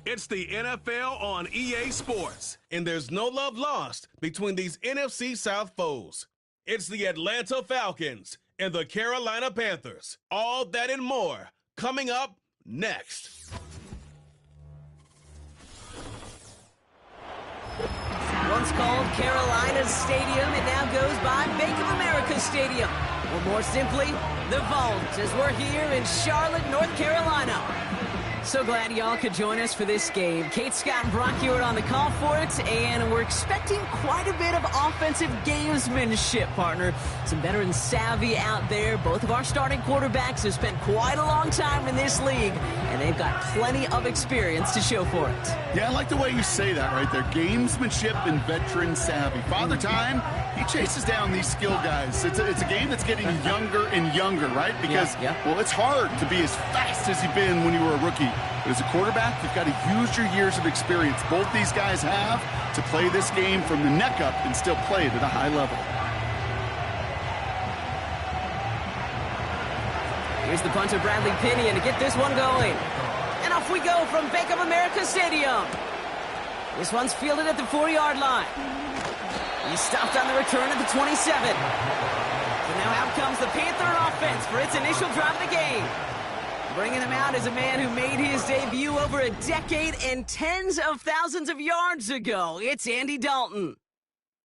It's the NFL on EA Sports, and there's no love lost between these NFC South foes. It's the Atlanta Falcons and the Carolina Panthers. All that and more coming up next. Once called Carolina's Stadium, it now goes by Bank of America Stadium. Or more simply, the Vault, as we're here in Charlotte, North Carolina. So glad y'all could join us for this game. Kate, Scott, and Brock Ewart on the call for it, and we're expecting quite a bit of offensive gamesmanship, partner. Some veteran savvy out there. Both of our starting quarterbacks have spent quite a long time in this league, and they've got plenty of experience to show for it. Yeah, I like the way you say that right there. Gamesmanship and veteran savvy. Father Time, he chases down these skill guys. It's a game that's getting younger and younger, right? Because, well, it's hard to be as fast as you've been when you were a rookie. But as a quarterback, you've got to use your years of experience. Both these guys have to play this game from the neck up and still play it at a high level. Here's the punter, Bradley Pinion, to get this one going. And off we go from Bank of America Stadium. This one's fielded at the 4-yard line. He stopped on the return at the 27. So now out comes the Panther offense for its initial drive of the game. Bringing him out is a man who made his debut over a decade and tens of thousands of yards ago. It's Andy Dalton.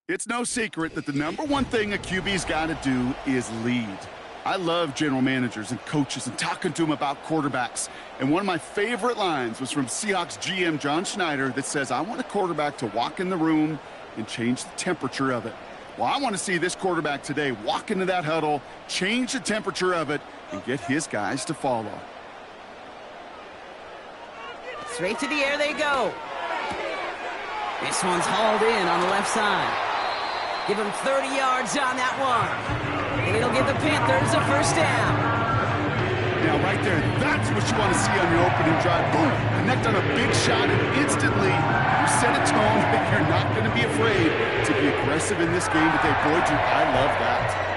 It's no secret that the number one thing a QB's got to do is lead. I love general managers and coaches and talking to them about quarterbacks. And one of my favorite lines was from Seahawks GM John Schneider that says, I want a quarterback to walk in the room and change the temperature of it. Well, I want to see this quarterback today walk into that huddle, change the temperature of it, and get his guys to follow. Straight to the air they go. This one's hauled in on the left side. Give him 30 yards on that one. And it'll give the Panthers a first down. Now, right there, that's what you want to see on your opening drive. Boom! Connect on a big shot, and instantly you set a tone that you're not going to be afraid to be aggressive in this game today. Boy, dude, I love that.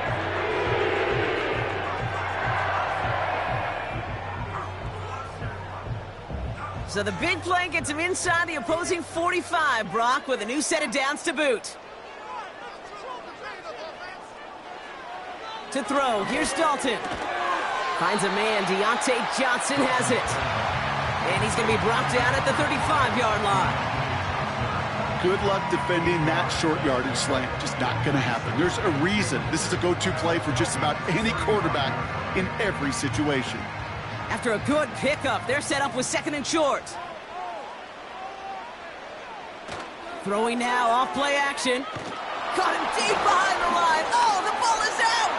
So the big play gets him inside the opposing 45, Brock, with a new set of downs to boot. To throw, here's Dalton. Finds a man, Deontay Johnson has it. And he's going to be brought down at the 35-yard line. Good luck defending that short yardage slant. Just not going to happen. There's a reason. This is a go-to play for just about any quarterback in every situation. After a good pickup, they're set up with second and short. Throwing now, off play action. Caught him deep behind the line. Oh, the ball is out!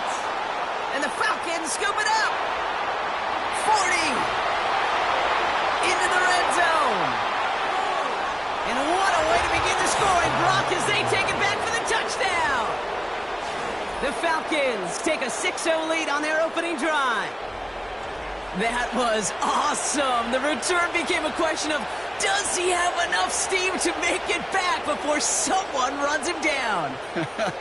And the Falcons scoop it up. 40. Into the red zone. And what a way to begin the scoring, Brock, as they take it back for the touchdown. The Falcons take a 6-0 lead on their opening drive. That was awesome. The return became a question of, does he have enough steam to make it back before someone runs him down?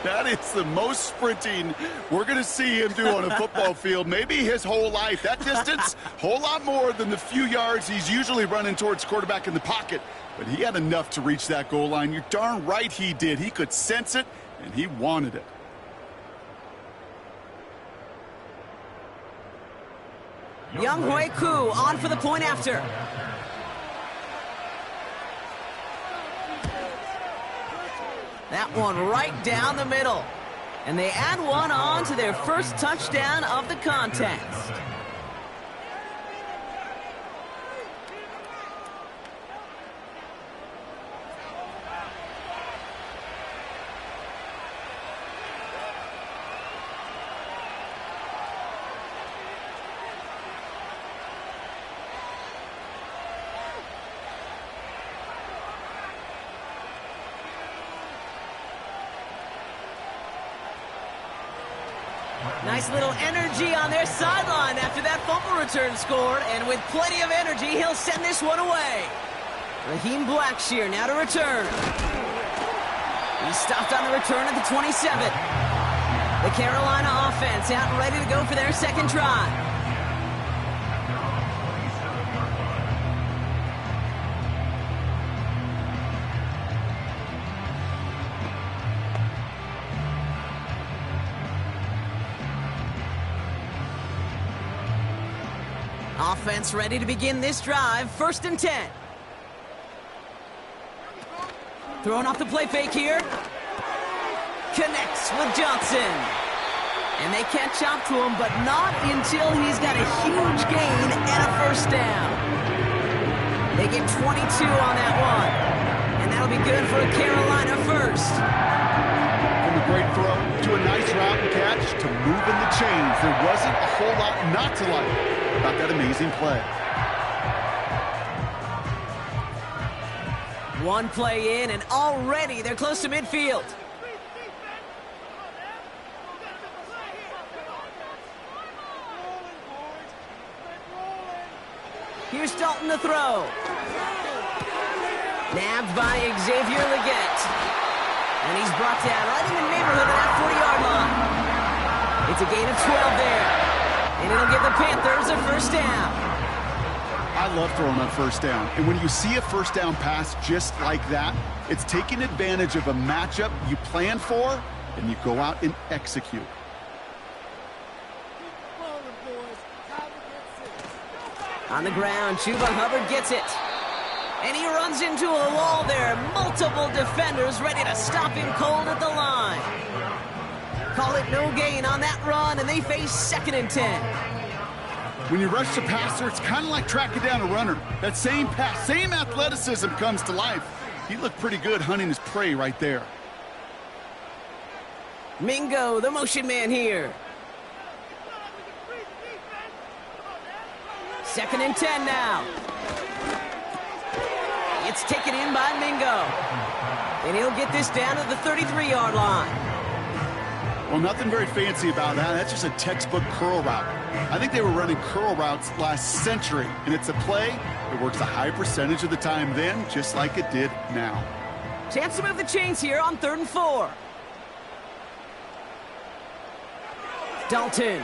That is the most sprinting we're going to see him do on a football field. Maybe his whole life. That distance, whole lot more than the few yards he's usually running towards quarterback in the pocket. But he had enough to reach that goal line. You're darn right he did. He could sense it, and he wanted it. Young Hui Koo on for the point after. That one right down the middle. And they add one on to their first touchdown of the contest. Nice little energy on their sideline after that fumble return scored, and with plenty of energy, he'll send this one away. Raheem Blackshear now to return. He stopped on the return at the 27. The Carolina offense out and ready to go for their second try. Offense ready to begin this drive. 1st and 10. Throwing off the play fake here. Connects with Johnson. And they catch up to him, but not until he's got a huge gain and a 1st down. They get 22 on that one. And that'll be good for a Carolina 1st. From a great throw to a nice route and catch to moving the chains. There wasn't a whole lot not to like about that amazing play. One play in, and already they're close to midfield. Here's Dalton to throw. Nabbed by Xavier Leggett. And he's brought down right in the neighborhood of that 40-yard line. It's a gain of 12 there. And it'll give the Panthers a 1st down. I love throwing on 1st down. And when you see a 1st down pass just like that, it's taking advantage of a matchup you plan for, and you go out and execute. On the ground, Chuba Hubbard gets it. And he runs into a wall there. Multiple defenders ready to stop him cold at the line. Call it no gain on that run, and they face 2nd and 10. When you rush the passer, it's kind of like tracking down a runner. That same pass, same athleticism comes to life. He looked pretty good hunting his prey right there. Mingo, the motion man here. 2nd and 10 now. It's taken in by Mingo. And he'll get this down to the 33-yard line. Well, nothing very fancy about that. That's just a textbook curl route. I think they were running curl routes last century, and it's a play that works a high percentage of the time then, just like it did now. Chance to move the chains here on 3rd and 4. Dalton.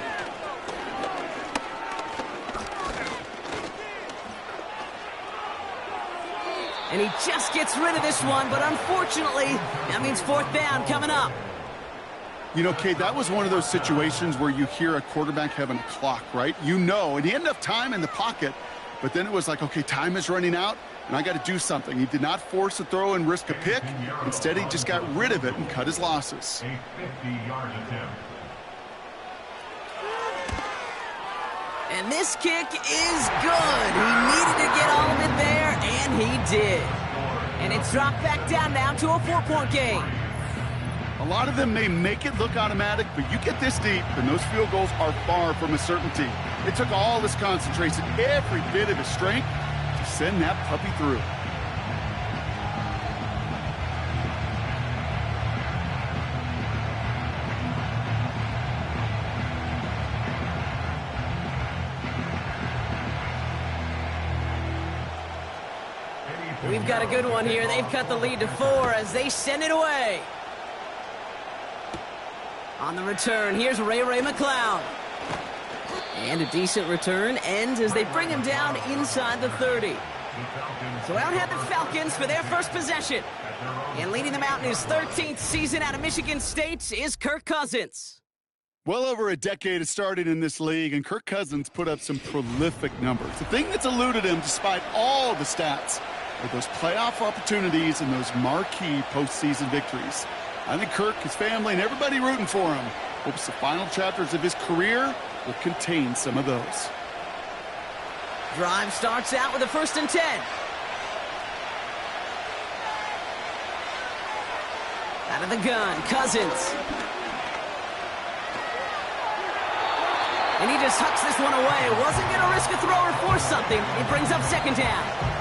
And he just gets rid of this one, but unfortunately, that means 4th down coming up. You know, Kate, that was one of those situations where you hear a quarterback having a clock, right? You know, and he had enough time in the pocket, but then it was like, okay, time is running out, and I got to do something. He did not force a throw and risk a pick. Instead, he just got rid of it and cut his losses. A 50-yard attempt. And this kick is good. He needed to get all of it there, and he did. And it's dropped back down now to a 4-point game. A lot of them may make it look automatic, but you get this deep, and those field goals are far from a certainty. It took all his concentration, every bit of his strength, to send that puppy through. We've got a good one here. They've cut the lead to 4 as they send it away. On the return, here's Ray McCloud. And a decent return ends as they bring him down inside the 30. So out head the Falcons for their first possession. And leading them out in his 13th season out of Michigan State is Kirk Cousins. Well over a decade of starting in this league, and Kirk Cousins put up some prolific numbers. The thing that's eluded him, despite all the stats, are those playoff opportunities and those marquee postseason victories. I think Kirk, his family, and everybody rooting for him hopes the final chapters of his career will contain some of those. Drive starts out with a 1st and 10. Out of the gun, Cousins. And he just hucks this one away. Wasn't going to risk a throw or force something. It brings up 2nd down.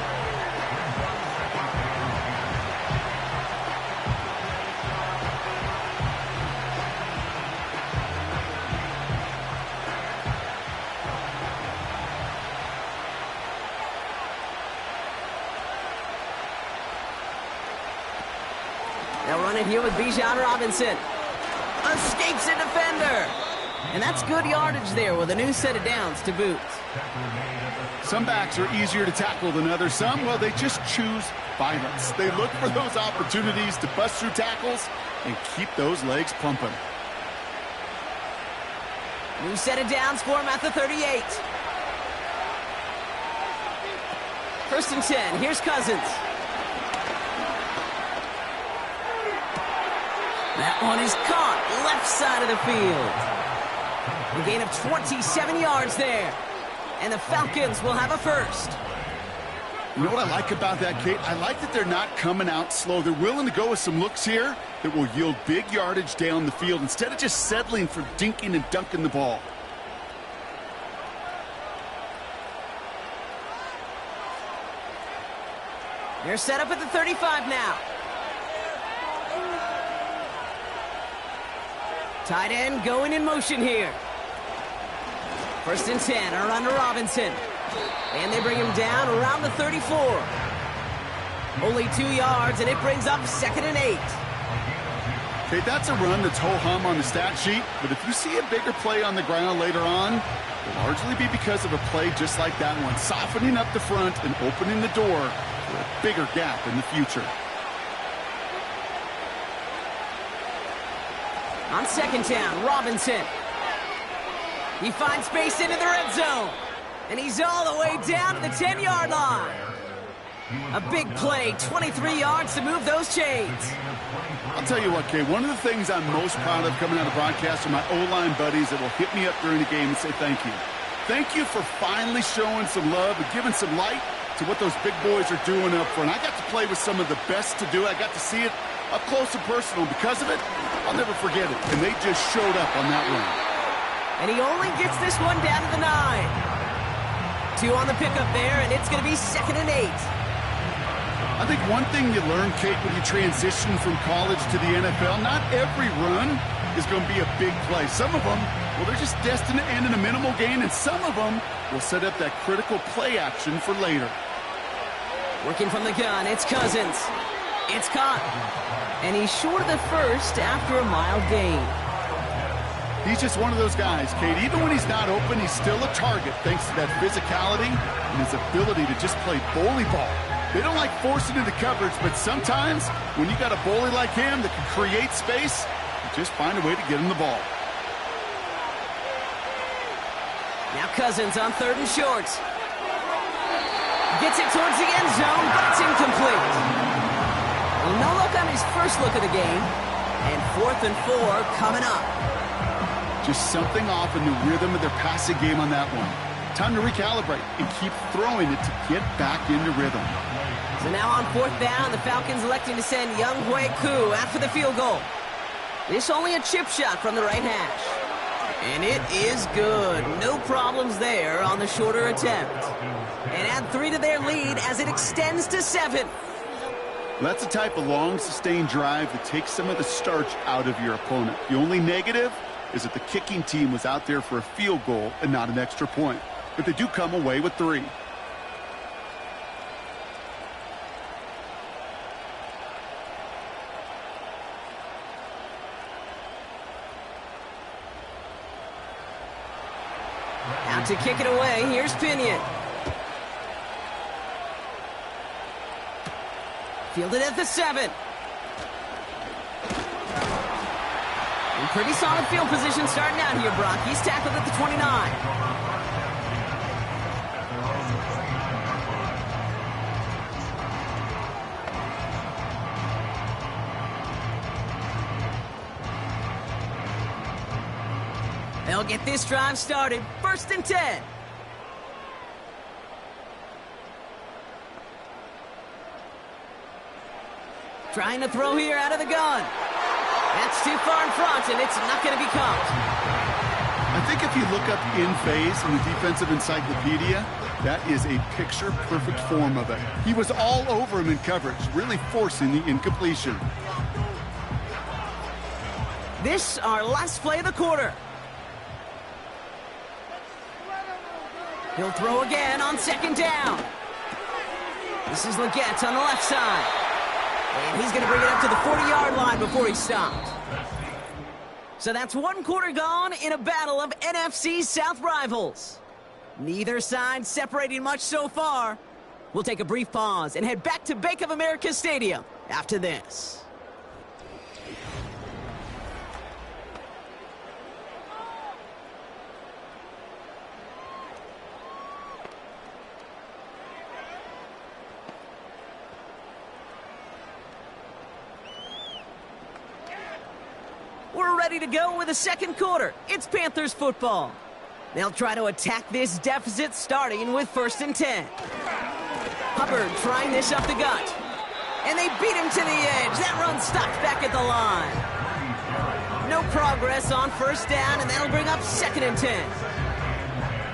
They'll run it here with Bijan Robinson. Escapes a defender. And that's good yardage there with a new set of downs to boot. Some backs are easier to tackle than others. Some, well, they just choose violence. They look for those opportunities to bust through tackles and keep those legs pumping. New set of downs for him at the 38. First and 10. Here's Cousins. That one is caught left side of the field. A gain of 27 yards there. And the Falcons will have a first. You know what I like about that, Kate? I like that they're not coming out slow. They're willing to go with some looks here that will yield big yardage down the field instead of just settling for dinking and dunking the ball. They're set up at the 35 now. Tight end going in motion here. First and 10, a run to Robinson. And they bring him down around the 34. Only 2 yards, and it brings up 2nd and 8. Okay, that's a run that's ho-hum on the stat sheet, but if you see a bigger play on the ground later on, it'll largely be because of a play just like that one, softening up the front and opening the door for a bigger gap in the future. On 2nd down, Robinson. He finds space into the red zone. And he's all the way down to the 10-yard line. A big play, 23 yards to move those chains. I'll tell you what, Kay, one of the things I'm most proud of coming out of broadcast are my O-line buddies that will hit me up during the game and say thank you. Thank you for finally showing some love and giving some light to what those big boys are doing up front. I got to play with some of the best to do it. I got to see it up close and personal. Because of it, I'll never forget it. And they just showed up on that run. And he only gets this one down to the 9. 2 on the pickup there, and it's going to be 2nd and 8. I think one thing you learn, Kate, when you transition from college to the NFL, not every run is going to be a big play. Some of them, well, they're just destined to end in a minimal gain, and some of them will set up that critical play action for later. Working from the gun, it's Cousins. It's caught. And he's short of the first after a mild gain. He's just one of those guys, Kate. Even when he's not open, he's still a target thanks to that physicality and his ability to just play bully ball. They don't like forcing into coverage, but sometimes when you got a bully like him that can create space, you just find a way to get him the ball. Now Cousins on 3rd and short. Gets it towards the end zone, but it's incomplete. Well, no look on his first look of the game. And 4th and 4 coming up. Just something off in the rhythm of their passing game on that one. Time to recalibrate and keep throwing it to get back into rhythm. So now on 4th down, the Falcons electing to send Younghoe Koo after the field goal. This only a chip shot from the right hash. And it is good. No problems there on the shorter attempt. And add 3 to their lead as it extends to 7. That's the type of long, sustained drive that takes some of the starch out of your opponent. The only negative is that the kicking team was out there for a field goal and not an extra point. But they do come away with 3. Out to kick it away, here's Pinion. Fielded at the 7. In pretty solid field position starting out here, Brock. He's tackled at the 29. They'll get this drive started. 1st and 10. Trying to throw here out of the gun. That's too far in front, and it's not going to be caught. I think if you look up in phase in the defensive encyclopedia, that is a picture-perfect form of it. He was all over him in coverage, really forcing the incompletion. This, our last play of the quarter. He'll throw again on 2nd down. This is Leggett on the left side. And he's going to bring it up to the 40-yard line before he's stopped. So that's 1 quarter gone in a battle of NFC South rivals. Neither side separating much so far. We'll take a brief pause and head back to Bank of America Stadium after this. We're ready to go with the second quarter. It's Panthers football. They'll try to attack this deficit starting with 1st and 10. Hubbard trying this up the gut. And they beat him to the edge. That run stopped back at the line. No progress on 1st down, and that'll bring up 2nd and 10.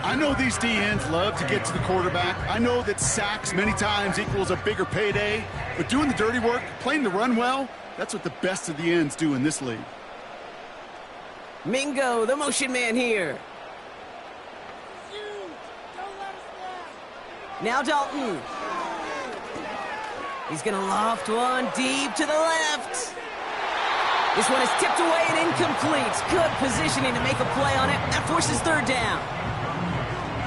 I know these D-ends love to get to the quarterback. I know that sacks many times equals a bigger payday. But doing the dirty work, playing the run well, that's what the best of the ends do in this league. Mingo, the motion man here. Now Dalton. He's going to loft one deep to the left. This one is tipped away and incomplete. Good positioning to make a play on it. That forces 3rd down.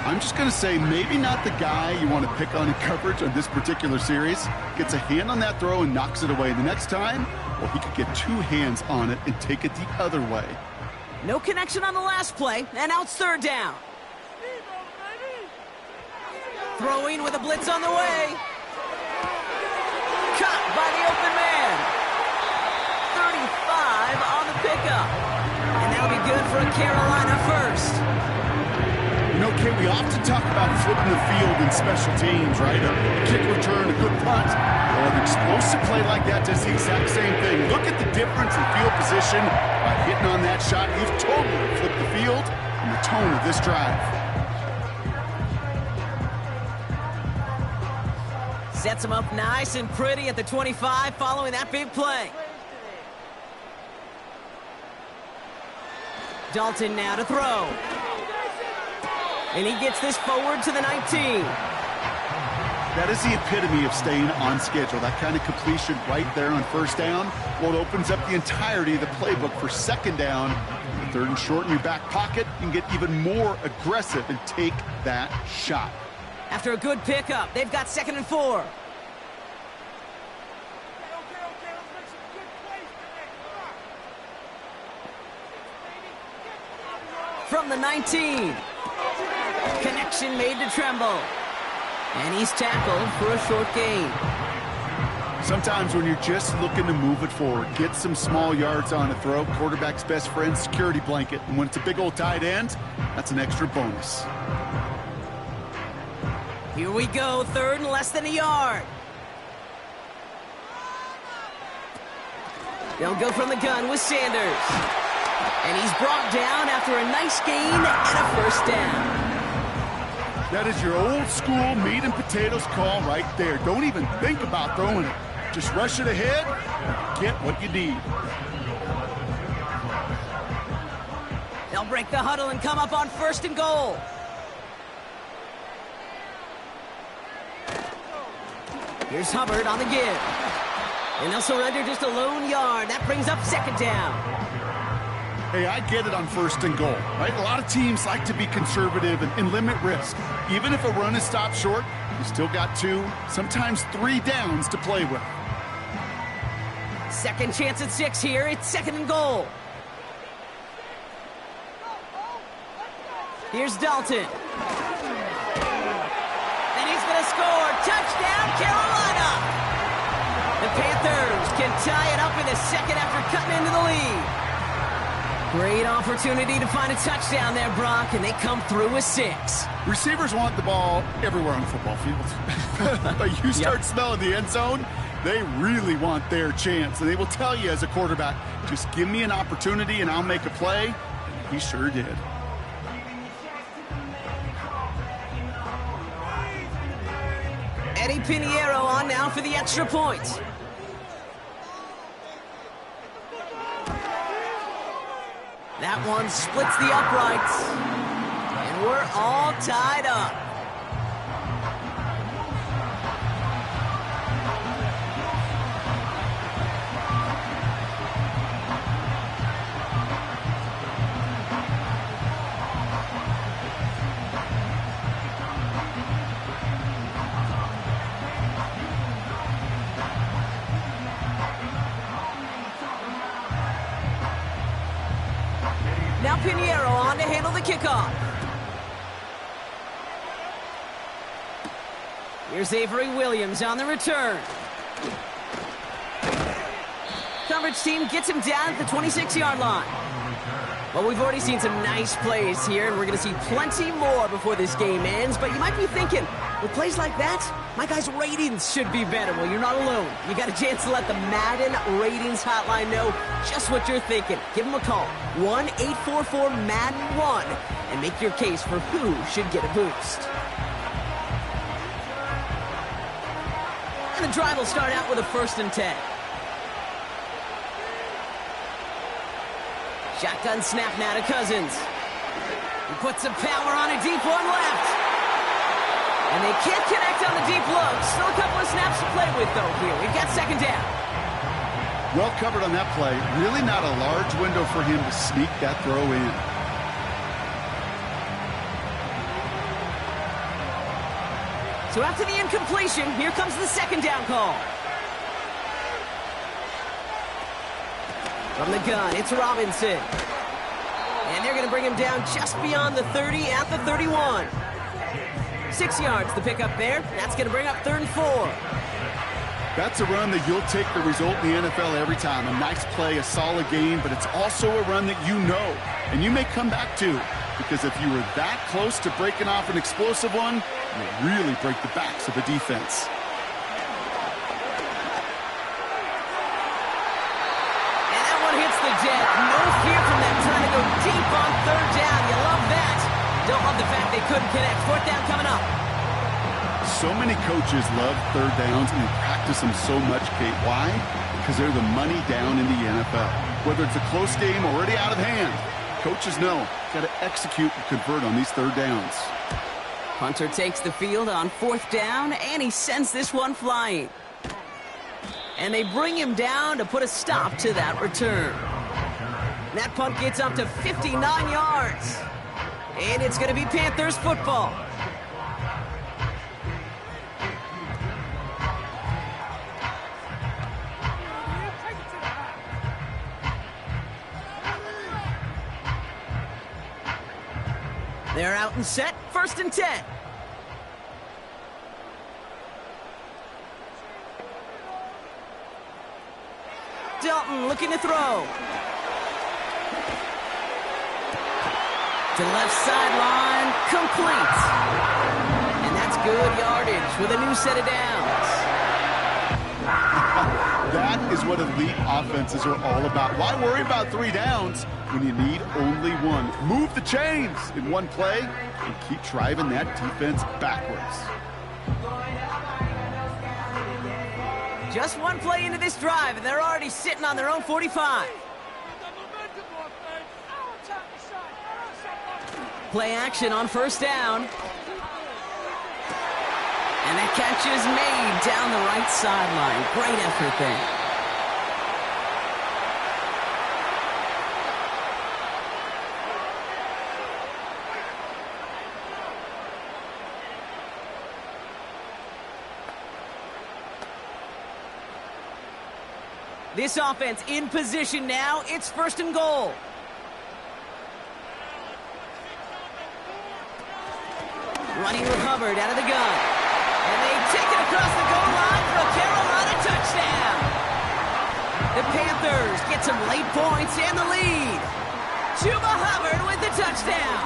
I'm just going to say maybe not the guy you want to pick on in coverage on this particular series. Gets a hand on that throw and knocks it away. The next time, well, he could get 2 hands on it and take it the other way. No connection on the last play, and now it's 3rd down. Throwing with a blitz on the way. Caught by the open man. 35 on the pickup. And that'll be good for a Carolina first. You know, Kay, we often talk about flipping the field in special teams, right? A kick return, a good punt. Well, an explosive play like that does the exact same thing. Look at the difference in field position by hitting on that shot. You've totally flipped the field and the tone of this drive. Sets him up nice and pretty at the 25 following that big play. Dalton now to throw. And he gets this forward to the 19. That is the epitome of staying on schedule. That kind of completion right there on 1st down. Well, it opens up the entirety of the playbook for 2nd down. The 3rd and short in your back pocket. You can get even more aggressive and take that shot. After a good pickup, they've got 2nd and 4. From the 19. Connection made to Tremble. And he's tackled for a short gain. Sometimes when you're just looking to move it forward, get some small yards on a throw, quarterback's best friend, security blanket. And when it's a big old tight end, that's an extra bonus. Here we go, 3rd and less than a yard. They'll go from the gun with Sanders. And he's brought down after a nice gain and a 1st down. That is your old school meat and potatoes call right there. Don't even think about throwing it. Just rush it ahead and get what you need. They'll break the huddle and come up on 1st and goal. Here's Hubbard on the give. And they'll surrender just a lone yard. That brings up 2nd down. Hey, I get it on 1st and goal, right? A lot of teams like to be conservative and limit risk. Even if a run is stopped short, you still got 2, sometimes 3 downs to play with. 2nd chance at 6 here. It's 2nd and goal. Here's Dalton. And he's going to score. Touchdown, Carolina! The Panthers can tie it up in the 2nd after cutting into the lead. Great opportunity to find a touchdown there, Brock, and they come through with 6. Receivers want the ball everywhere on the football field. But you start smelling the end zone, they really want their chance. And they will tell you as a quarterback, just give me an opportunity and I'll make a play. And he sure did. Eddie Pinheiro on now for the extra point. That one splits the uprights. And we're all tied up. Now Pinheiro on to handle the kickoff. Here's Avery Williams on the return. Come coverage team gets him down at the 26-yard line. Well, we've already seen some nice plays here, and we're going to see plenty more before this game ends. But you might be thinking, with plays like that, my guys' ratings should be better. Well, you're not alone. You got a chance to let the Madden ratings hotline know just what you're thinking. Give them a call, 1-844-MADDEN-1, and make your case for who should get a boost. And the drive will start out with a 1st and 10. Shotgun snap now to Cousins. He puts some power on a deep one left. And they can't connect on the deep look. Still a couple of snaps to play with, though, here. We've got 2nd down. Well covered on that play. Really not a large window for him to sneak that throw in. So after the incompletion, here comes the 2nd down call. From the gun, it's Robinson. And they're going to bring him down just beyond the 30 at the 31. 6 yards to pick up there. That's going to bring up 3rd and 4. That's a run that you'll take the result in the NFL every time. A nice play, a solid game, but it's also a run that you know, and you may come back to. Because if you were that close to breaking off an explosive one, you'll really break the backs of the defense. No fear from them trying to go deep on 3rd down. You love that. Don't love the fact they couldn't connect. 4th down coming up. So many coaches love 3rd downs and they practice them so much, Kate. Why? Because they're the money down in the NFL. Whether it's a close game already out of hand, coaches know got to execute and convert on these 3rd downs. Hunter takes the field on 4th down, and he sends this one flying. And they bring him down to put a stop to that return. That punt gets up to 59 yards. And it's going to be Panthers football. They're out and set, 1st and 10. Dalton looking to throw. To left sideline, complete. And that's good yardage with a new set of downs. That is what elite offenses are all about. Why worry about 3 downs when you need only one? Move the chains in one play and keep driving that defense backwards. Just one play into this drive, and they're already sitting on their own 45. Play action on 1st down. And that catch is made down the right sideline. Great effort there. This offense in position now. It's 1st and goal. Running with Hubbard out of the gun. And they take it across the goal line for a Carolina touchdown. The Panthers get some late points and the lead. Chuba Hubbard with the touchdown.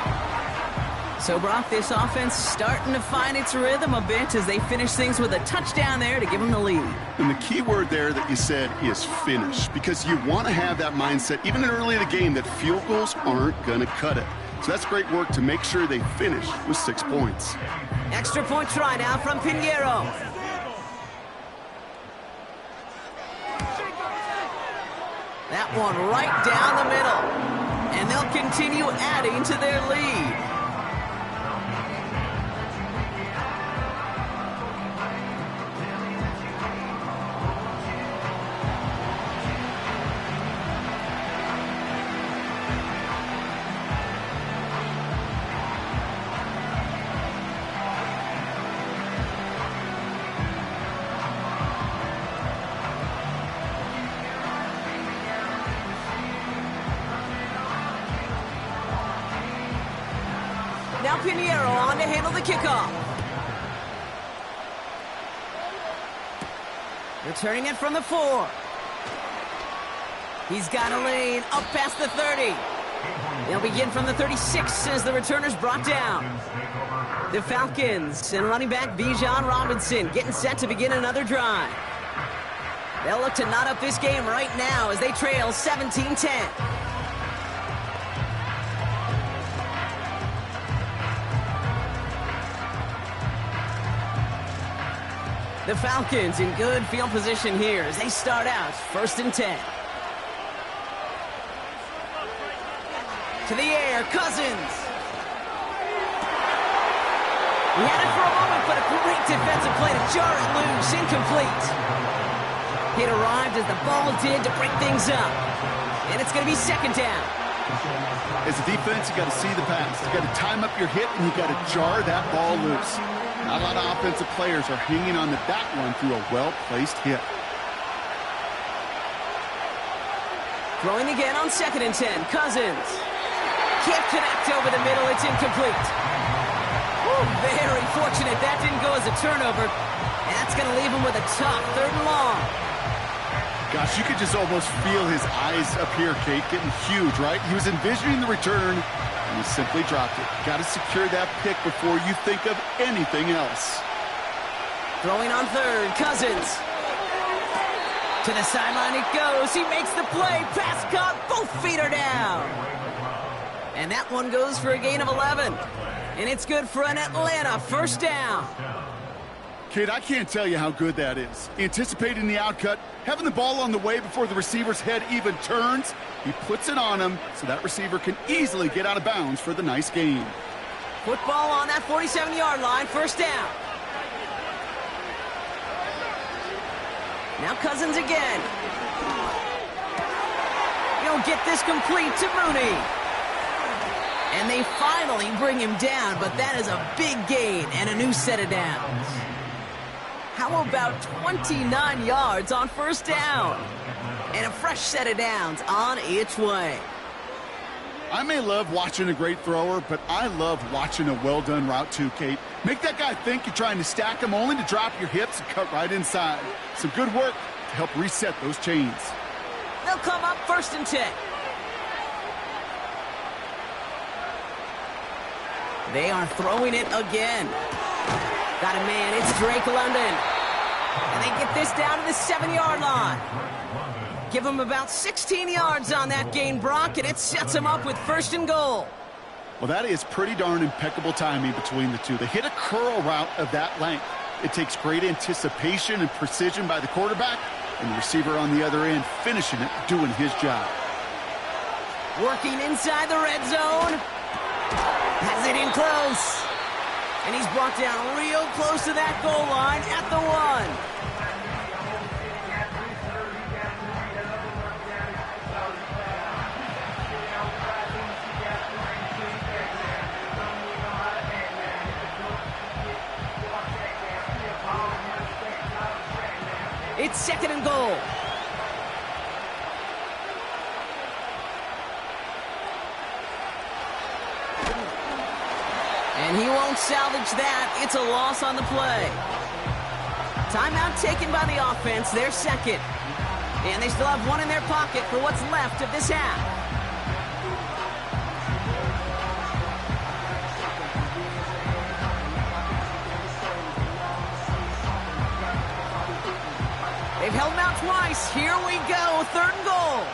So, Brock, this offense starting to find its rhythm a bit as they finish things with a touchdown there to give them the lead. And the key word there that you said is finish, because you want to have that mindset, even early in the game, that field goals aren't going to cut it. So that's great work to make sure they finish with 6 points. Extra point try now from Pinheiro. That one right down the middle. And they'll continue adding to their lead. Now Pinheiro on to handle the kickoff. Returning it from the 4. He's got a lane up past the 30. They'll begin from the 36 as the returner's brought down. The Falcons and running back Bijan Robinson getting set to begin another drive. They'll look to knot up this game right now as they trail 17-10. The Falcons in good field position here as they start out 1st and 10. To the air, Cousins. He had it for a moment, but a great defensive play to jar it loose, incomplete. It arrived as the ball did to break things up. And it's going to be 2nd down. As a defense, you got to see the pass. You got to time up your hit, and you got to jar that ball loose. Not a lot of offensive players are hanging on to that one through a well-placed hit. Throwing again on 2nd and 10. Cousins. Can't connect over the middle. It's incomplete. Ooh, very fortunate that didn't go as a turnover. And that's going to leave him with a tough 3rd and long. Gosh, you could just almost feel his eyes up here, Kate, getting huge, right? He was envisioning the return, and he simply dropped it. Got to secure that pick before you think of anything else. Throwing on 3rd, Cousins. To the sideline it goes. He makes the play. Pass caught. Both feet are down. And that one goes for a gain of 11. And it's good for an Atlanta 1st down. Kate, I can't tell you how good that is. Anticipating the outcut, having the ball on the way before the receiver's head even turns. He puts it on him so that receiver can easily get out of bounds for the nice gain. Football on that 47-yard line, 1st down. Now Cousins again. He'll get this complete to Mooney. And they finally bring him down, but that is a big gain and a new set of downs. How about 29 yards on 1st down? And a fresh set of downs on its way. I may love watching a great thrower, but I love watching a well-done route too, Kate. Make that guy think you're trying to stack him only to drop your hips and cut right inside. Some good work to help reset those chains. They'll come up 1st and 10. They are throwing it again. Got a man, it's Drake London. And they get this down to the 7-yard line. Give him about 16 yards on that gain, Brock, and it sets him up with 1st and goal. Well, that is pretty darn impeccable timing between the two. They hit a curl route of that length. It takes great anticipation and precision by the quarterback, and the receiver on the other end finishing it, doing his job. Working inside the red zone. Has it in close. And he's brought down real close to that goal line at the 1. It's 2nd and goal. And he won't salvage that. It's a loss on the play. Timeout taken by the offense. They're 2nd. And they still have one in their pocket for what's left of this half. They've held him out twice. Here we go. 3rd and goal.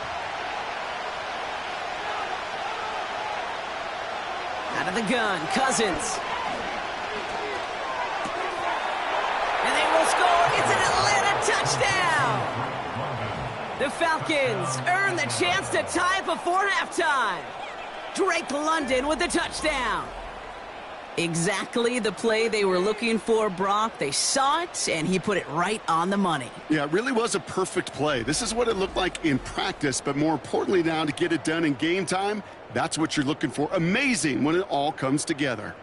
Out of the gun, Cousins. And they will score. It's an Atlanta touchdown. The Falcons earn the chance to tie before halftime. Drake London with the touchdown. Exactly the play they were looking for, Brock. They saw it, and he put it right on the money. Yeah, it really was a perfect play. This is what it looked like in practice, but more importantly now to get it done in game time, that's what you're looking for. Amazing when it all comes together.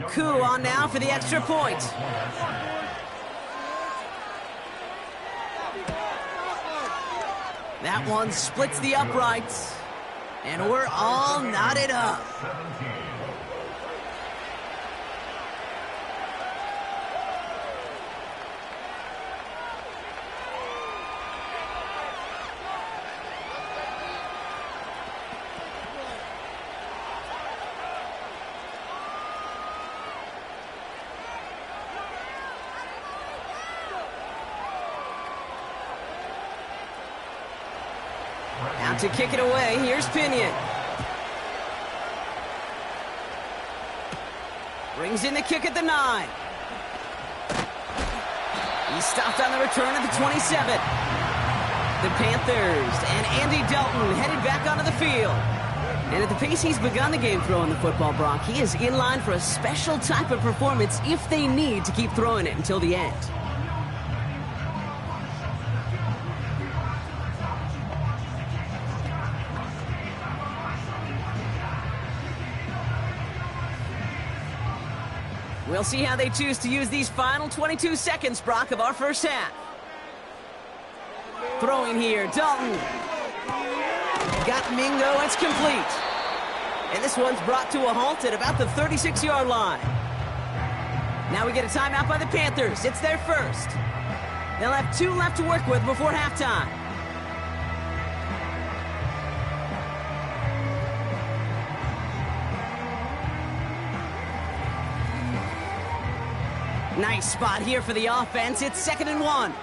Coup on now for the extra point. That one splits the uprights. And we're all knotted up. Out to kick it away. Here's Pinion. Brings in the kick at the 9. He stopped on the return at the 27. The Panthers and Andy Dalton headed back onto the field. And at the pace he's begun the game throwing the football, Brock, he is in line for a special type of performance if they need to keep throwing it until the end. We'll see how they choose to use these final 22 seconds, Brock, of our first half. Throwing here, Dalton. Got Mingo, it's complete. And this one's brought to a halt at about the 36-yard line. Now we get a timeout by the Panthers. It's their first. They'll have 2 left to work with before halftime. Nice spot here for the offense. It's 2nd and 1.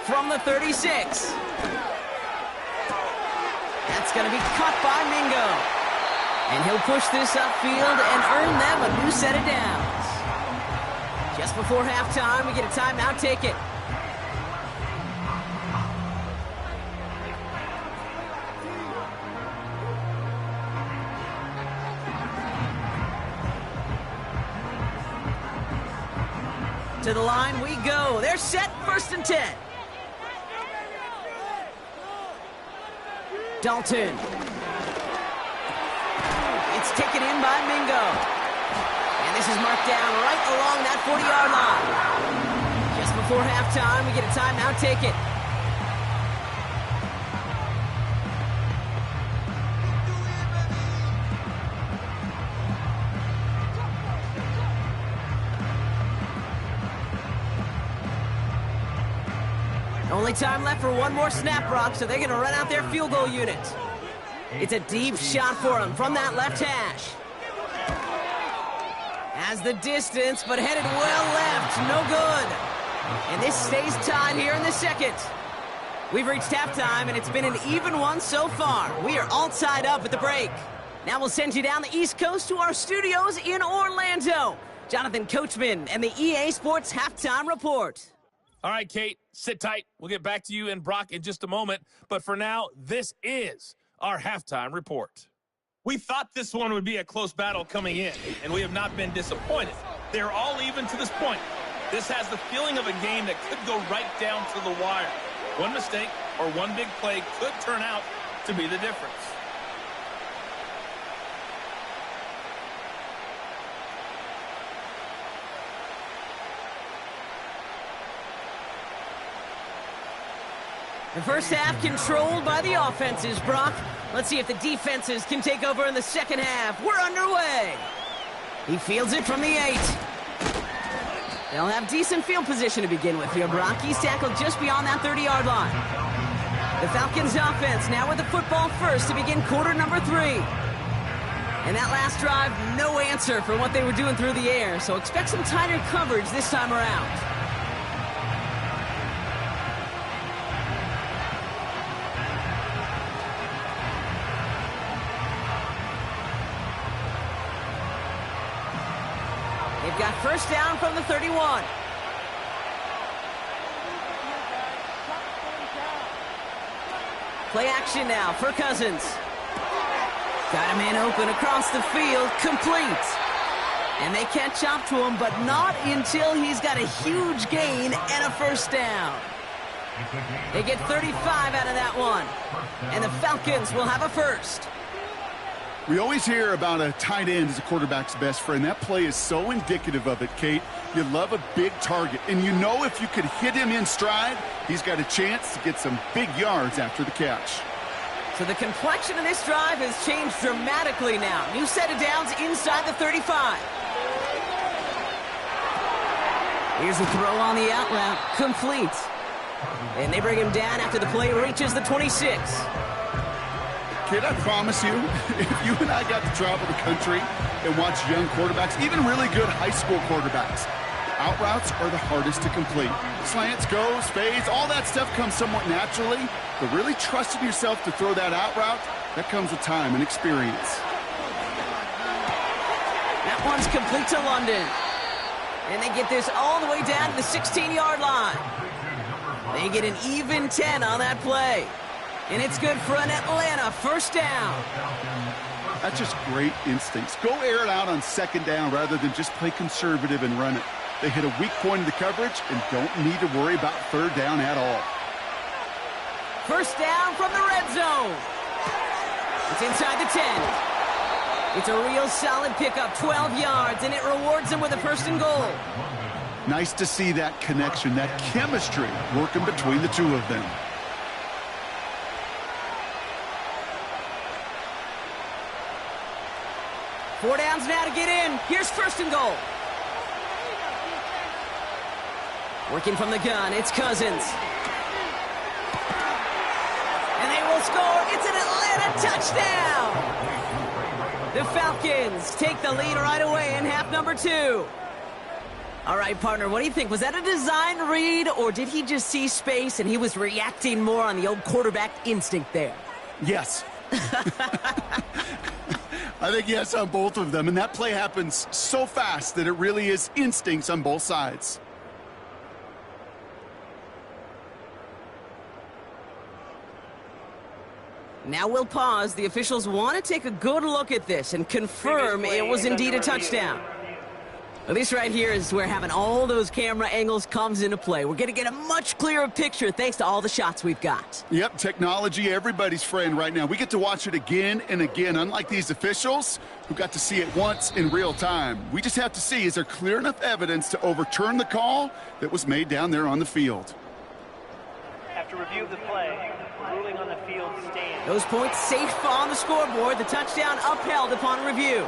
From the 36. That's going to be caught by Mingo. And he'll push this upfield and earn them a new set of downs. Just before halftime, we get a timeout. Take it. To the line we go. They're set, 1st and 10. Dalton. It's taken in by Mingo. And this is marked down right along that 40-yard line. Just before halftime, we get a timeout. Take it. Only time left for one more snap, Brock, so they're going to run out their field goal unit. It's a deep shot for him from that left hash. Has the distance, but headed well left. No good. And this stays tied here in the second. We've reached halftime, and it's been an even one so far. We are all tied up at the break. Now we'll send you down the East Coast to our studios in Orlando. Jonathan Coachman and the EA Sports Halftime Report. All right, Kate, sit tight. We'll get back to you and Brock in just a moment. But for now, this is our halftime report. We thought this one would be a close battle coming in, and we have not been disappointed. They're all even to this point. This has the feeling of a game that could go right down to the wire. One mistake or one big play could turn out to be the difference. The first half controlled by the offenses, Brock. Let's see if the defenses can take over in the second half. We're underway. He fields it from the 8. They'll have decent field position to begin with here, Brock. He's tackled just beyond that 30-yard line. The Falcons offense now with the football first to begin quarter number 3. And that last drive, no answer for what they were doing through the air, so expect some tighter coverage this time around. They've got first down from the 31. Play action now for Cousins. Got a man open across the field, complete. And they catch up to him, but not until he's got a huge gain and a first down. They get 35 out of that one. And the Falcons will have a first. We always hear about a tight end as a quarterback's best friend. That play is so indicative of it, Kate. You love a big target, and you know if you could hit him in stride, he's got a chance to get some big yards after the catch. So the complexion of this drive has changed dramatically now. New set of downs inside the 35. Here's a throw on the out route, complete. And they bring him down after the play reaches the 26. Kid, I promise you, if you and I got to travel the country and watch young quarterbacks, even really good high school quarterbacks, out routes are the hardest to complete. Slants, goes, fades, all that stuff comes somewhat naturally, but really trusting yourself to throw that out route, that comes with time and experience. That one's complete to London. And they get this all the way down to the 16-yard line. They get an even 10 on that play. And it's good for an Atlanta first down. That's just great instincts. Go air it out on second down rather than just play conservative and run it. They hit a weak point in the coverage and don't need to worry about third down at all. First down from the red zone. It's inside the 10. It's a real solid pickup, 12 yards, and it rewards them with a first and goal. Nice to see that connection, that chemistry working between the two of them. Four downs now to get in. Here's first and goal. Working from the gun, it's Cousins. And they will score. It's an Atlanta touchdown. The Falcons take the lead right away in half number 2. All right, partner, what do you think? Was that a design read, or did he just see space and he was reacting more on the old quarterback instinct there? Yes. I think yes on both of them, and that play happens so fast that it really is instincts on both sides. Now we'll pause. The officials want to take a good look at this and confirm it was indeed a touchdown. Well, this right here is where having all those camera angles comes into play. We're going to get a much clearer picture thanks to all the shots we've got. Yep, technology, everybody's friend right now. We get to watch it again and again, unlike these officials who got to see it once in real time. We just have to see, is there clear enough evidence to overturn the call that was made down there on the field? After review of the play, the ruling on the field stands. Those points safe on the scoreboard. The touchdown upheld upon review.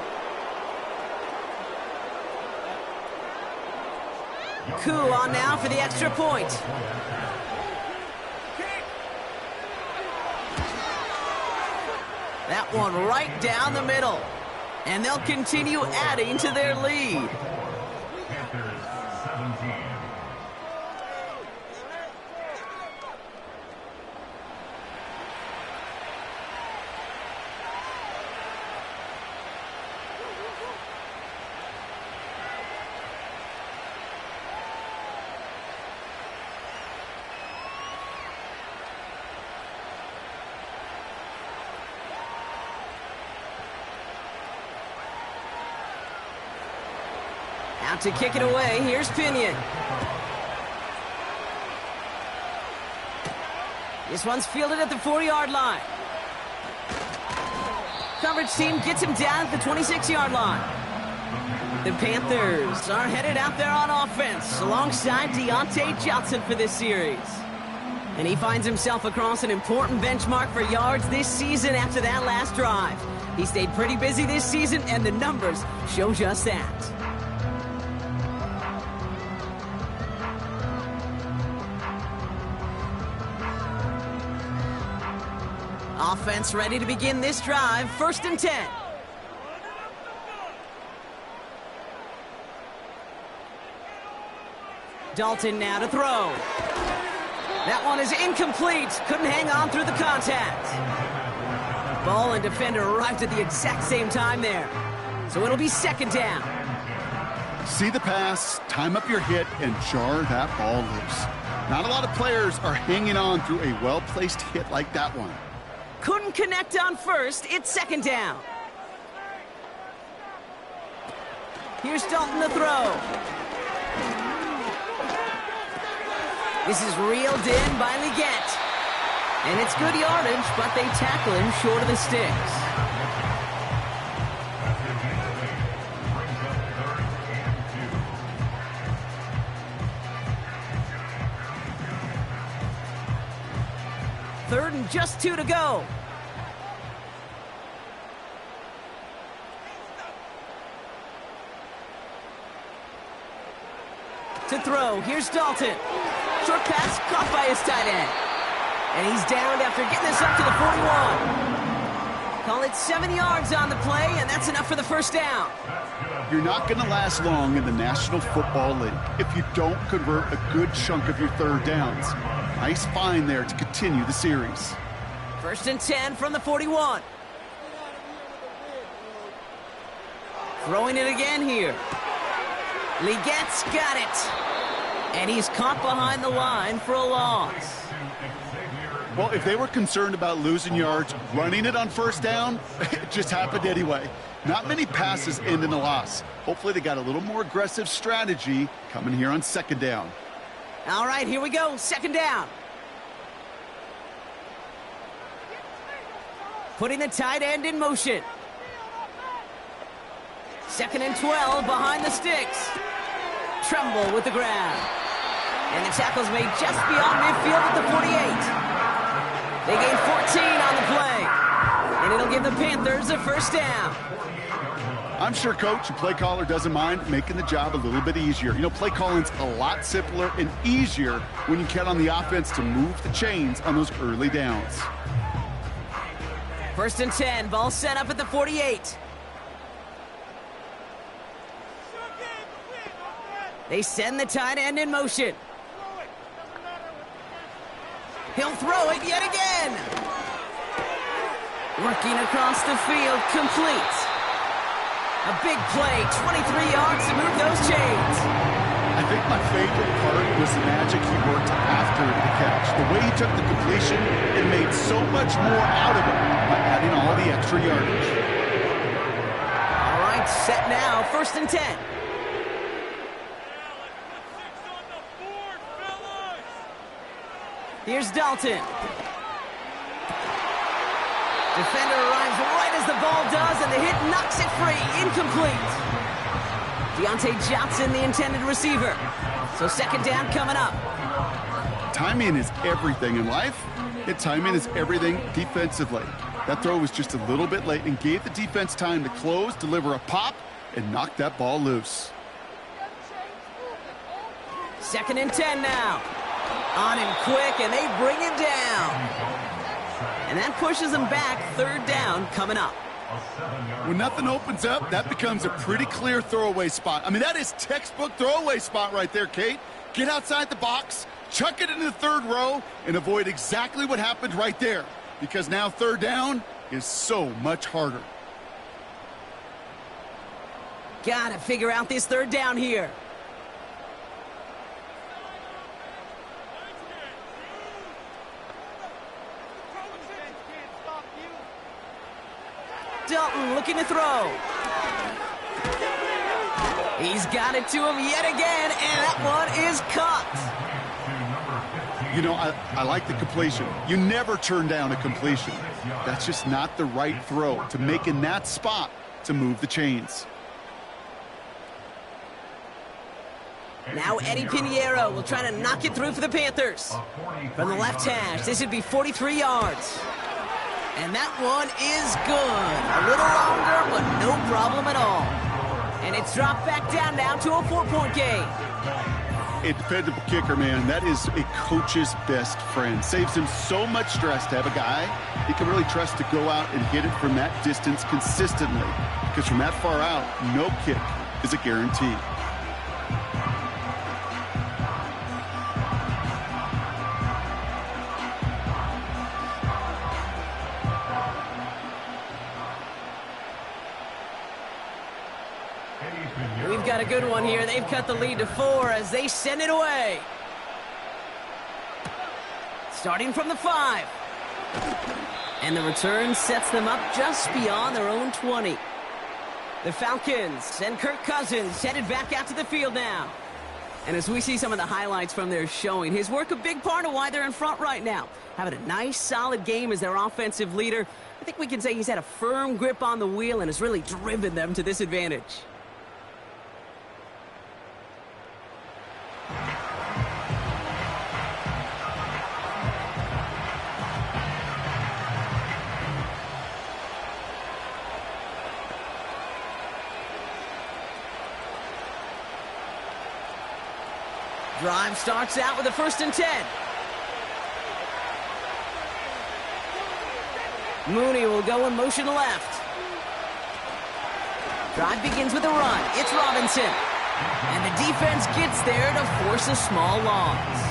Coup on now for the extra point. That one right down the middle. And they'll continue adding to their lead. Panthers 17. Out to kick it away, here's Pinion. This one's fielded at the 40-yard line. Coverage team gets him down at the 26-yard line. The Panthers are headed out there on offense alongside Deontay Johnson for this series. And he finds himself across an important benchmark for yards this season after that last drive. He stayed pretty busy this season, and the numbers show just that. Offense ready to begin this drive. First and 10. Dalton now to throw. That one is incomplete. Couldn't hang on through the contact. Ball and defender arrived at the exact same time there. So it'll be second down. See the pass, time up your hit, and jar that ball loose. Not a lot of players are hanging on through a well-placed hit like that one. Couldn't connect on first. It's second down. Here's Dalton to throw. This is reeled in by Leggett. And it's good yardage, but they tackle him short of the sticks. Third and just 2 to go. To throw, here's Dalton. Short pass caught by his tight end. And he's down after getting this up to the 41. Call it 7 yards on the play, and that's enough for the first down. You're not going to last long in the National Football League if you don't convert a good chunk of your third downs. Nice find there to continue the series. 1st and 10 from the 41. Throwing it again here. Legette's got it. And he's caught behind the line for a loss. Well, if they were concerned about losing yards, running it on first down, it just happened anyway. Not many passes end in a loss. Hopefully they got a little more aggressive strategy coming here on 2nd down. All right, here we go. 2nd down. Putting the tight end in motion. 2nd and 12 behind the sticks. Tremble with the grab. And the tackle's made just beyond midfield at the 48. They gain 14 on the play. And it'll give the Panthers a first down. I'm sure coach and play caller doesn't mind making the job a little bit easier. You know, play calling's a lot simpler and easier when you count on the offense to move the chains on those early downs. 1st and 10, ball set up at the 48. They send the tight end in motion. He'll throw it yet again. Working across the field, complete. A big play, 23 yards to move those chains. I think my favorite part was the magic he worked after the catch. The way he took the completion and made so much more out of it by adding all the extra yardage. All right, set now, 1st and 10. Here's Dalton. Defender arrives right as the ball does, and the hit knocks it free. Incomplete. Deontay Johnson, the intended receiver. So 2nd down coming up. Timing is everything in life, and timing is everything defensively. That throw was just a little bit late and gave the defense time to close, deliver a pop, and knock that ball loose. 2nd and 10 now. On him quick, and they bring him down. And that pushes him back. 3rd down coming up. When nothing opens up, that becomes a pretty clear throwaway spot. I mean, that is textbook throwaway spot right there, Kate. Get outside the box, chuck it into the 3rd row, and avoid exactly what happened right there. Because now 3rd down is so much harder. Gotta figure out this 3rd down here. Dalton looking to throw. He's got it to him yet again, and that one is caught. You know, I like the completion. You never turn down a completion. That's just not the right throw to make in that spot to move the chains. Now Eddie Pinheiro will try to knock it through for the Panthers. From the left hash, this would be 43 yards. And that one is good. A little longer, but no problem at all. And it's dropped back down now to a 4-point game. A dependable kicker, man. That is a coach's best friend. Saves him so much stress to have a guy he can really trust to go out and hit it from that distance consistently. Because from that far out, no kick is a guarantee. We've got a good one here. They've cut the lead to 4 as they send it away. Starting from the 5. And the return sets them up just beyond their own 20. The Falcons and Kirk Cousins headed back out to the field now. And as we see some of the highlights from their showing, his work a big part of why they're in front right now. Having a nice, solid game as their offensive leader. I think we can say he's had a firm grip on the wheel and has really driven them to this advantage. Drive starts out with a 1st and 10. Mooney will go in motion left. Drive begins with a run. It's Robinson. And the defense gets there to force a small loss.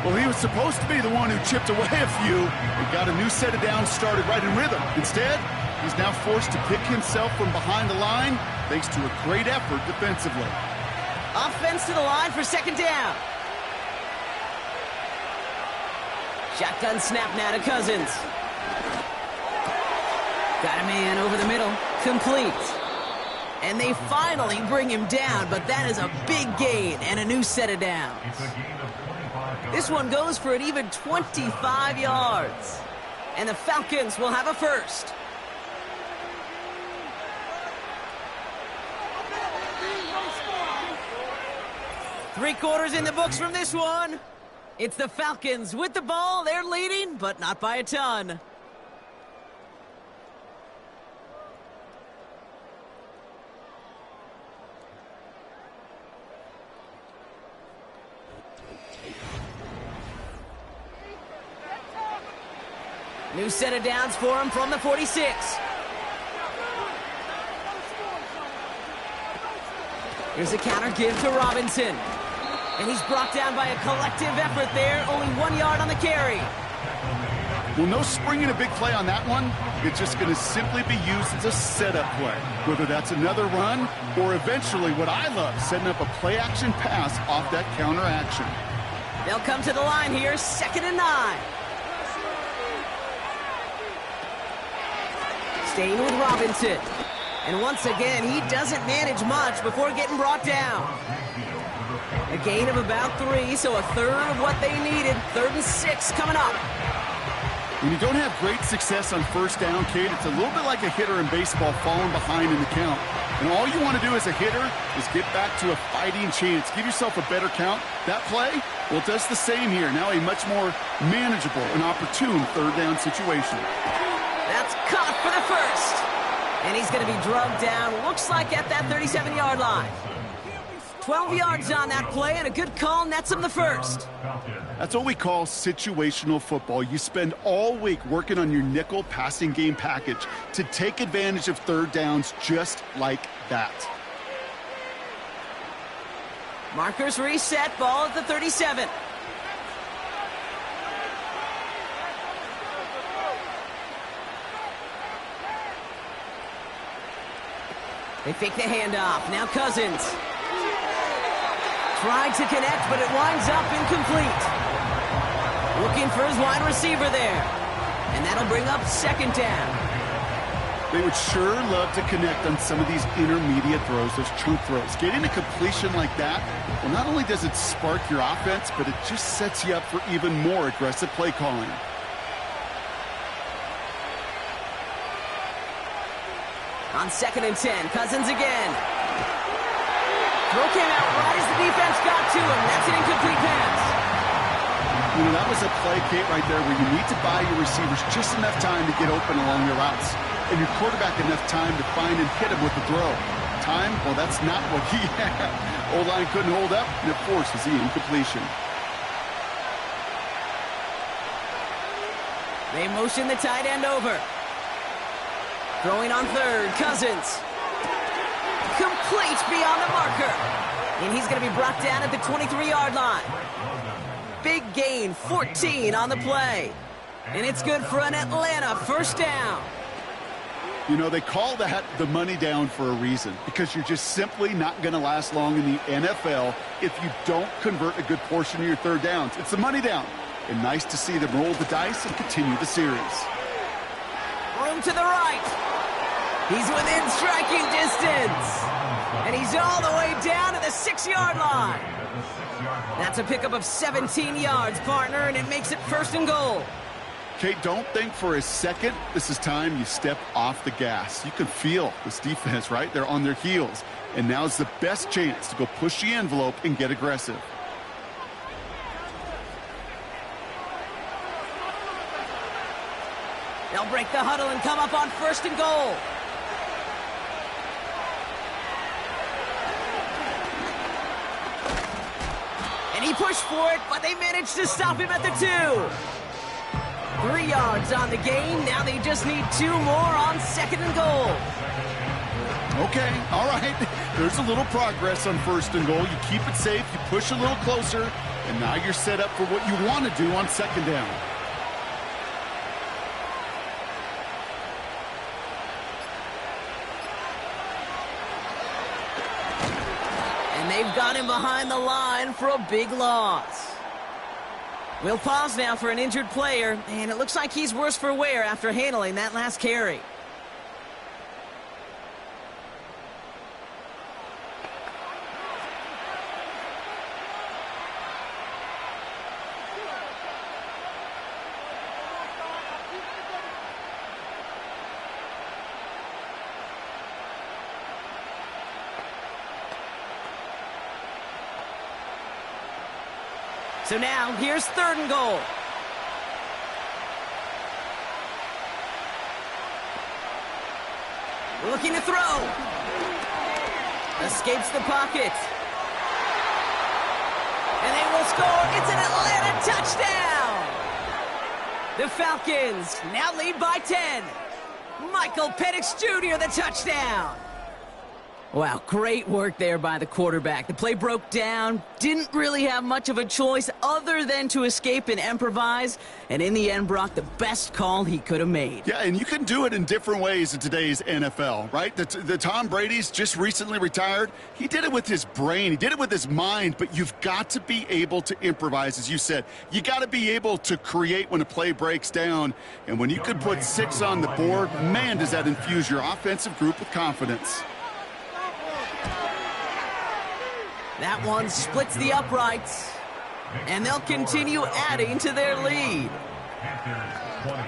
Well, he was supposed to be the one who chipped away a few and got a new set of downs started right in rhythm. Instead, he's now forced to pick himself from behind the line thanks to a great effort defensively. Offense to the line for second down. Shotgun snap now to Cousins. Got a man over the middle. Complete. And they finally bring him down, but that is a big gain and a new set of downs. This one goes for an even 25 yards. And the Falcons will have a first. Three quarters in the books from this one. It's the Falcons with the ball. They're leading, but not by a ton. New set of downs for him from the 46. Here's a counter give to Robinson. And he's brought down by a collective effort there. Only 1 yard on the carry. Well, no springing a big play on that one. It's just going to simply be used as a setup play. Whether that's another run or eventually what I love, setting up a play-action pass off that counter action. They'll come to the line here, 2nd and 9. Staying with Robinson. And once again, he doesn't manage much before getting brought down. A gain of about 3, so a third of what they needed. 3rd and 6 coming up. When you don't have great success on first down, Kate, it's a little bit like a hitter in baseball falling behind in the count. And all you want to do as a hitter is get back to a fighting chance. Give yourself a better count. That play, well, it does the same here. Now a much more manageable and opportune third down situation. That's caught for the first. And he's going to be drugged down, looks like at that 37-yard line. 12 yards on that play, and a good call nets him the first. That's what we call situational football. You spend all week working on your nickel passing game package to take advantage of third downs just like that. Markers reset, ball at the 37. They fake the handoff. Now Cousins. Tried to connect, but it winds up incomplete. Looking for his wide receiver there. And that'll bring up 2nd down. They would sure love to connect on some of these intermediate throws, those chunk throws. Getting a completion like that, well, not only does it spark your offense, but it just sets you up for even more aggressive play calling. On 2nd and 10, Cousins again. Throw came out right as the defense got to him. That's an incomplete pass. You know, that was a play, Kate, right there where you need to buy your receivers just enough time to get open along your routes. And your quarterback enough time to find and hit him with the throw. Time, well, that's not what he had. O-line couldn't hold up, and it forces the incompletion. They motion the tight end over. Throwing on 3rd, Cousins. Complete beyond the marker. And he's going to be brought down at the 23-yard line. Big gain, 14 on the play. And it's good for an Atlanta first down. You know, they call that the money down for a reason, because you're just simply not going to last long in the NFL if you don't convert a good portion of your third downs. It's the money down. And nice to see them roll the dice and continue the series. Room to the right. He's within striking distance. And he's all the way down to the 6-yard line. That's a pickup of 17 yards, partner, and it makes it 1st and goal. Kate, don't think for a second this is time you step off the gas. You can feel this defense, right? They're on their heels. And now's the best chance to go push the envelope and get aggressive. They'll break the huddle and come up on 1st and goal. And he pushed for it, but they managed to stop him at the 2. 3 yards on the game. Now they just need 2 more on 2nd and goal. Okay, all right. There's a little progress on 1st and goal. You keep it safe, you push a little closer, and now you're set up for what you want to do on 2nd down. And they've got him behind the line for a big loss. We'll pause now for an injured player, and it looks like he's worse for wear after handling that last carry. So now, here's 3rd and goal. Looking to throw. Escapes the pocket. And they will score. It's an Atlanta touchdown. The Falcons now lead by 10. Michael Penix Jr. the touchdown. Wow, great work there by the quarterback. The play broke down, didn't really have much of a choice other than to escape and improvise, and in the end, Brock, the best call he could have made. Yeah, and you can do it in different ways in today's NFL, right? The Tom Brady's just recently retired. He did it with his brain. He did it with his mind, but you've got to be able to improvise, as you said. You got to be able to create when a play breaks down, and when you could put 6 on the board, man, does that infuse your offensive group with confidence. That one splits the uprights, and they'll continue adding to their lead. Panthers 20.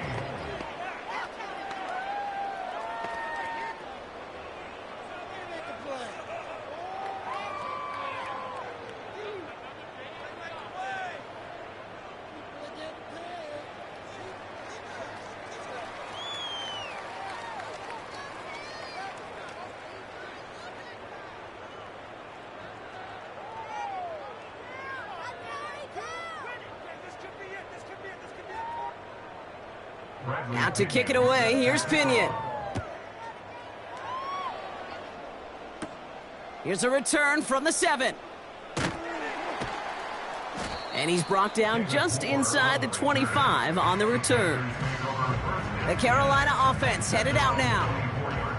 Now to kick it away, here's Pinion. Here's a return from the 7. And he's brought down just inside the 25 on the return. The Carolina offense headed out now.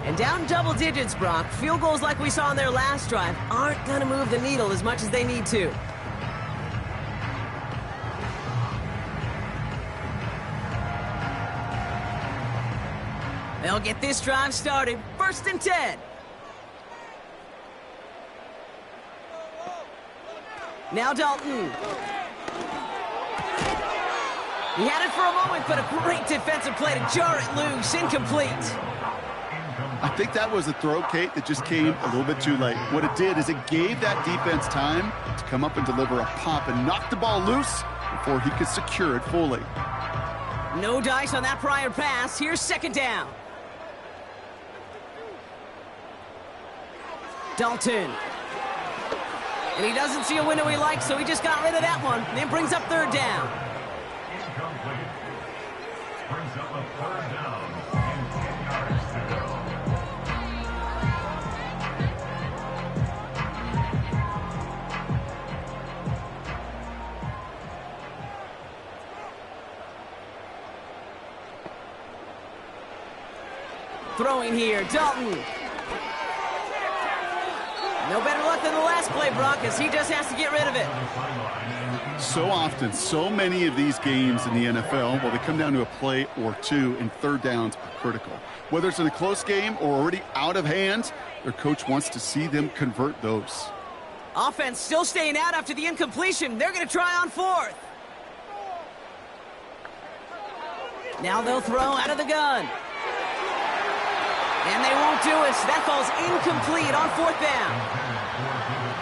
And down double digits, Brock. Field goals like we saw on their last drive aren't going to move the needle as much as they need to. They'll get this drive started. 1st and 10. Now Dalton. He had it for a moment, but a great defensive play to jar it loose. Incomplete. I think that was a throw, Kate, that just came a little bit too late. What it did is it gave that defense time to come up and deliver a pop and knock the ball loose before he could secure it fully. No dice on that prior pass. Here's 2nd down. Dalton. And he doesn't see a window he likes, so he just got rid of that one. And it brings up 3rd down. Incomplete. Brings up a 3rd down and 10 yards to go. Throwing here, Dalton. No better luck than the last play, Brock, as he just has to get rid of it. So often, so many of these games in the NFL, well, they come down to a play or two, and 3rd downs are critical. Whether it's in a close game or already out of hand, their coach wants to see them convert those. Offense still staying out after the incompletion. They're going to try on 4th. Now they'll throw out of the gun. And they won't do it. That falls incomplete on 4th down.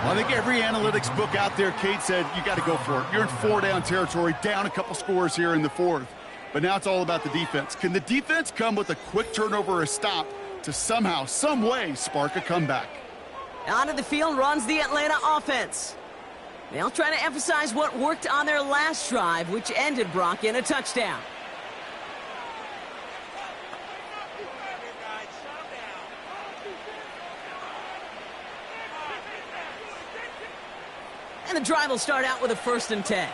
Well, I think every analytics book out there, Kate, said you got to go for it. You're in 4-down territory, down a couple scores here in the 4th. But now it's all about the defense. Can the defense come with a quick turnover or a stop to somehow, some way, spark a comeback? Onto the field runs the Atlanta offense. They'll try to emphasize what worked on their last drive, which ended, Brock, in a touchdown. And the drive will start out with a 1st and 10.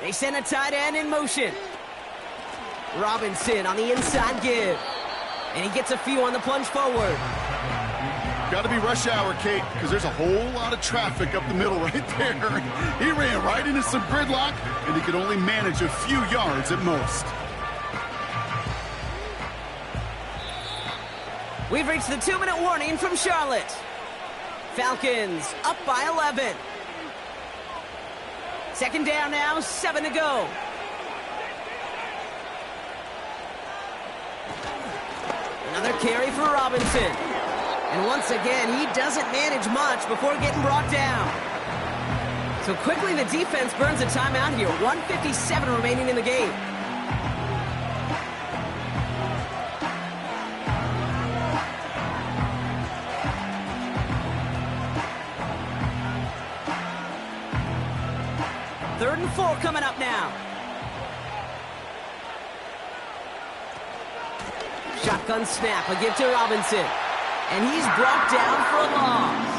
They send a tight end in motion. Robinson on the inside give. And he gets a few on the plunge forward. Got to be rush hour, Kate, because there's a whole lot of traffic up the middle right there. He ran right into some gridlock, and he could only manage a few yards at most. We've reached the 2-minute warning from Charlotte. Falcons up by 11. 2nd down now, 7 to go. Another carry for Robinson. And once again, he doesn't manage much before getting brought down. So quickly the defense burns a timeout here. 1:57 remaining in the game. Third and 4 coming up now. Shotgun snap, a give to Robinson. And he's brought down for a loss.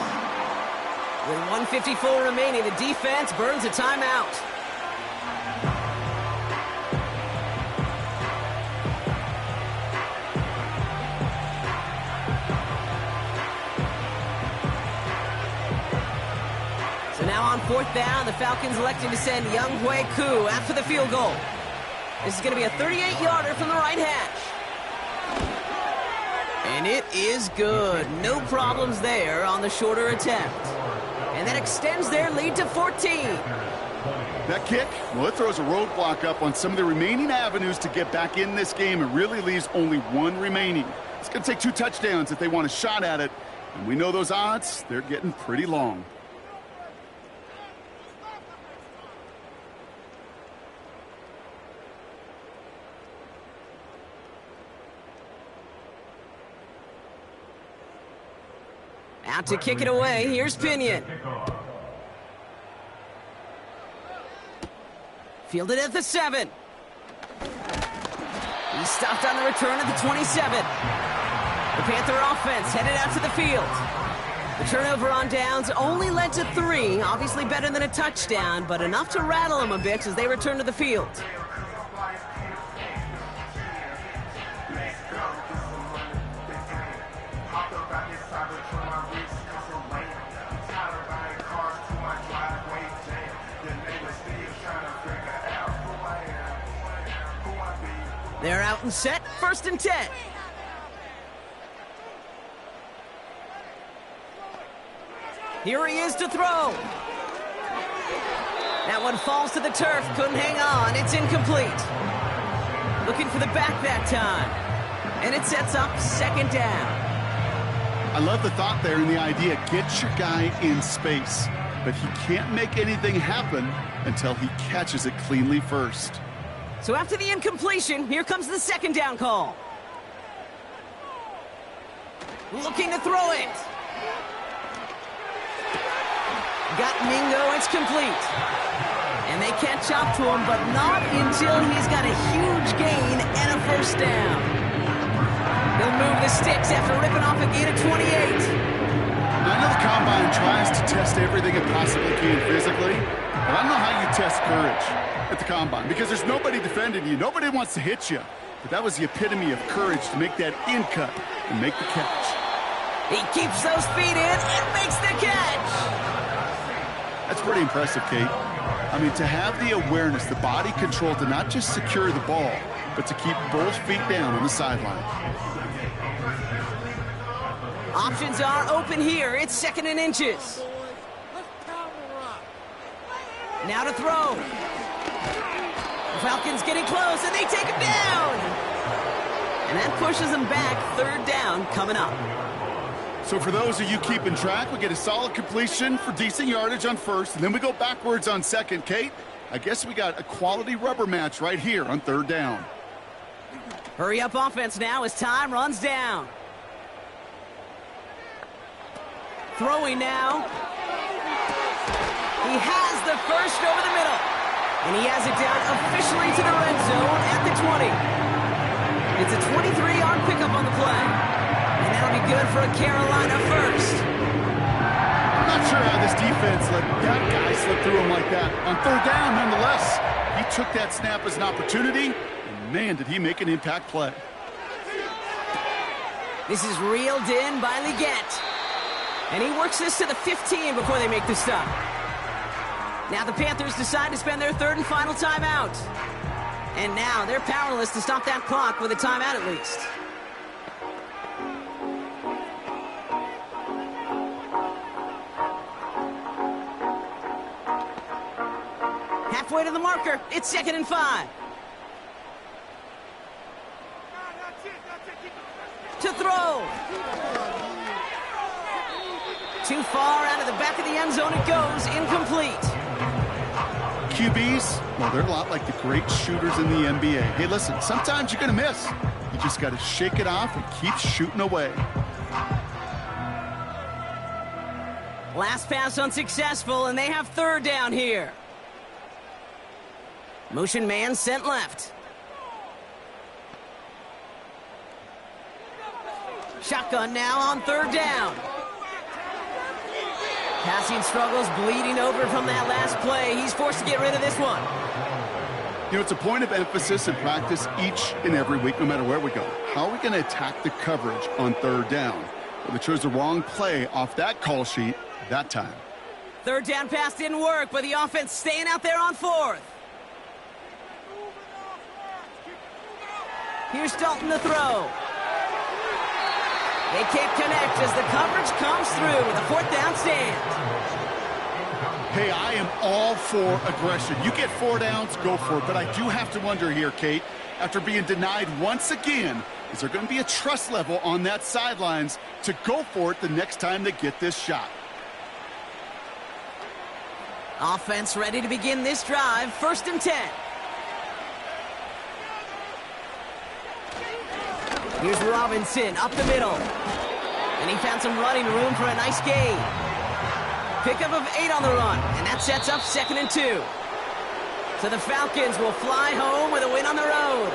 With 1:54 remaining, the defense burns a timeout. So now on 4th down, the Falcons electing to send Younghoe Koo after the field goal. This is going to be a 38-yarder from the right hash. And it is good. No problems there on the shorter attempt. And that extends their lead to 14. That kick, well, it throws a roadblock up on some of the remaining avenues to get back in this game. It really leaves only one remaining. It's going to take 2 touchdowns if they want a shot at it. And we know those odds, they're getting pretty long. Out to kick it away, here's Pinion. Fielded at the 7. He's stopped on the return at the 27. The Panther offense headed out to the field. The turnover on downs only led to 3. Obviously better than a touchdown, but enough to rattle them a bit as they return to the field. They're out and set, 1st and 10. Here he is to throw. That one falls to the turf, couldn't hang on, it's incomplete. Looking for the back that time. And it sets up 2nd down. I love the thought there and the idea, get your guy in space. But he can't make anything happen until he catches it cleanly first. So after the incompletion, here comes the 2nd down call. Looking to throw it. Got Mingo, it's complete. And they catch up to him, but not until he's got a huge gain and a 1st down. He'll move the sticks after ripping off a gain of 28. I know the Combine tries to test everything it possibly can physically, but I don't know how you test courage at the Combine, because there's nobody defending you. Nobody wants to hit you. But that was the epitome of courage to make that in cut and make the catch. He keeps those feet in and makes the catch. That's pretty impressive, Kate. I mean, to have the awareness, the body control to not just secure the ball, but to keep both feet down on the sideline. Options are open here. It's 2nd and inches. Now to throw. The Falcons getting close, and they take him down. And that pushes them back. 3rd down coming up. So for those of you keeping track, we get a solid completion for decent yardage on 1st, and then we go backwards on 2nd. Kate, I guess we got a quality rubber match right here on 3rd down. Hurry up offense now as time runs down. Throwing now. He has the 1st over the middle. And he has it down officially to the red zone at the 20. It's a 23-yard pickup on the play. And that'll be good for a Carolina 1st. I'm not sure how this defense let that guy slip through him like that. On third down, nonetheless, he took that snap as an opportunity, and man, did he make an impact play. This is reeled in by Leggett. And he works this to the 15 before they make the stop. Now the Panthers decide to spend their third and final timeout. And now they're powerless to stop that clock with a timeout at least. Halfway to the marker, it's 2nd and 5. To throw. Too far out of the back of the end zone it goes, incomplete. QBs, well, they're a lot like the great shooters in the NBA. Hey, listen, sometimes you're going to miss. You just got to shake it off and keep shooting away. Last pass unsuccessful, and they have third down here. Motion man sent left. Shotgun now on third down. Passing struggles bleeding over from that last play. He's forced to get rid of this one. You know, it's a point of emphasis in practice each and every week, no matter where we go. How are we going to attack the coverage on third down? Well, they chose the wrong play off that call sheet that time. Third down pass didn't work, but the offense staying out there on fourth. Here's Dalton to throw. They can't connect as the coverage comes through with a fourth down stand. Hey, I am all for aggression. You get 4 downs, go for it. But I do have to wonder here, Kate, after being denied once again, is there going to be a trust level on that sidelines to go for it the next time they get this shot? Offense ready to begin this drive. 1st and 10. Here's Robinson up the middle. And he found some running room for a nice gain. Pickup of 8 on the run. And that sets up 2nd and 2. So the Falcons will fly home with a win on the road.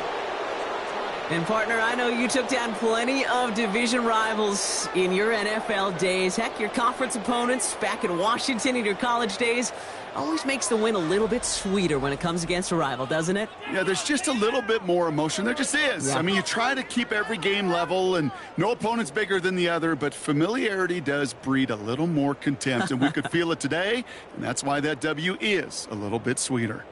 And partner, I know you took down plenty of division rivals in your NFL days. Heck, your conference opponents back in Washington in your college days always makes the win a little bit sweeter when it comes against a rival, doesn't it? Yeah, there's just a little bit more emotion. There just is. Yeah. I mean, you try to keep every game level, and no opponent's bigger than the other, but familiarity does breed a little more contempt, and we could feel it today, and that's why that W is a little bit sweeter.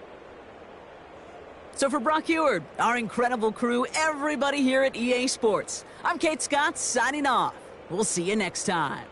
So for Brock Eward, our incredible crew, everybody here at EA Sports, I'm Kate Scott signing off. We'll see you next time.